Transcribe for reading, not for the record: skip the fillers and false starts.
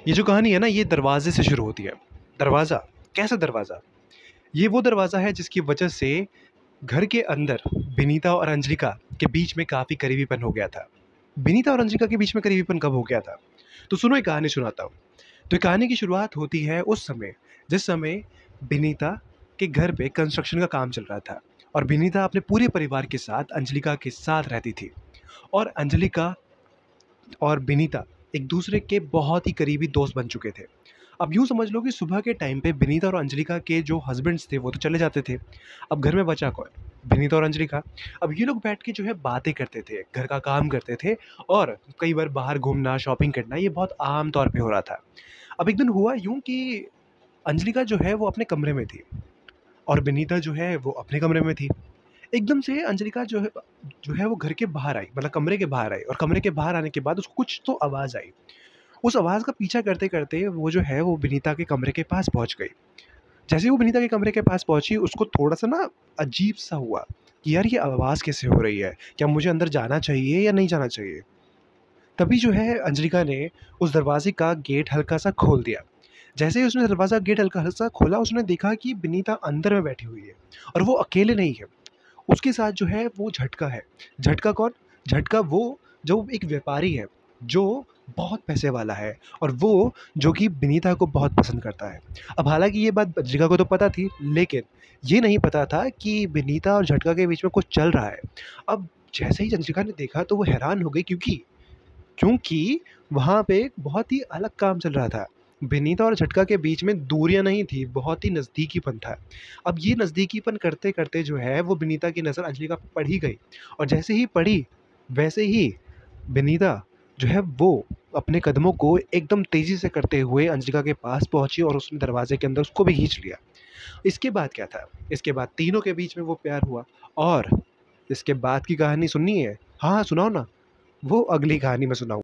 ये जो कहानी है ना, ये दरवाजे से शुरू होती है। दरवाज़ा, कैसा दरवाज़ा? ये वो दरवाज़ा है जिसकी वजह से घर के अंदर विनीता और अंजलिका के बीच में काफ़ी करीबीपन हो गया था। विनीता और अंजलिका के बीच में करीबीपन कब हो गया था? तो सुनो, एक कहानी सुनाता हूँ। तो ये कहानी की शुरुआत होती है उस समय, जिस समय विनीता के घर पे कंस्ट्रक्शन का काम चल रहा था और विनीता अपने पूरे परिवार के साथ अंजलिका के साथ रहती थी। और अंजलिका और विनीता एक दूसरे के बहुत ही करीबी दोस्त बन चुके थे। अब यूँ समझ लो कि सुबह के टाइम पे विनीता और अंजलिका के जो हस्बैंड्स थे वो तो चले जाते थे। अब घर में बचा कौन? विनीता और अंजलिका। अब ये लोग बैठ के जो है बातें करते थे, घर का काम करते थे और कई बार बाहर घूमना, शॉपिंग करना ये बहुत आम तौर पे हो रहा था। अब एक दिन हुआ यूँ कि अंजलिका जो है वो अपने कमरे में थी और विनीता जो है वो अपने कमरे में थी। एकदम से अंजलिका जो है वो घर के बाहर आई, मतलब कमरे के बाहर आई और कमरे के बाहर आने के बाद उसको कुछ तो आवाज़ आई। उस आवाज़ का पीछा करते-करते वो जो है वो विनीता के कमरे के पास पहुँच गई। जैसे ही वो विनीता के कमरे के पास पहुँची, उसको थोड़ा-सा ना अजीब-सा हुआ कि यार ये आवाज़ कैसे हो रही है? क्या मुझे अंदर जाना चाहिए या नहीं जाना चाहिए? तभी जो है अंजलिका ने उस दरवाज़े का गेट हल्का-सा खोल दिया। जैसे ही उसने दरवाज़ा गेट हल्का-सा खोला, उसने देखा कि विनीता अंदर में बैठी हुई है और वो अकेले नहीं है। उसके साथ जो है वो झटका है। झटका कौन? झटका वो जो एक व्यापारी है, जो बहुत पैसे वाला है और वो जो कि विनीता को बहुत पसंद करता है। अब हालाँकि ये बात बज्जिका को तो पता थी, लेकिन ये नहीं पता था कि विनीता और झटका के बीच में कुछ चल रहा है। अब जैसे ही चंद्रिका ने देखा तो वो हैरान हो गई, क्योंकि वहाँ पे एक बहुत ही अलग काम चल रहा था। विनीता और झटका के बीच में दूरियाँ नहीं थी, बहुत ही नज़दीकीपन था। अब ये नज़दीकीपन करते-करते जो है वो विनीता की नज़र अंजलिका पे पड़ ही गई और जैसे ही पड़ी, वैसे ही विनीता जो है वो अपने कदमों को एकदम तेज़ी से करते हुए अंजलिका के पास पहुँची और उसने दरवाज़े के अंदर उसको भी खींच लिया। इसके बाद क्या था? इसके बाद तीनों के बीच में वो प्यार हुआ और इसके बाद की कहानी सुननी है? हाँ, हाँ, सुनाओ ना। वो अगली कहानी मैं सुनाऊँ।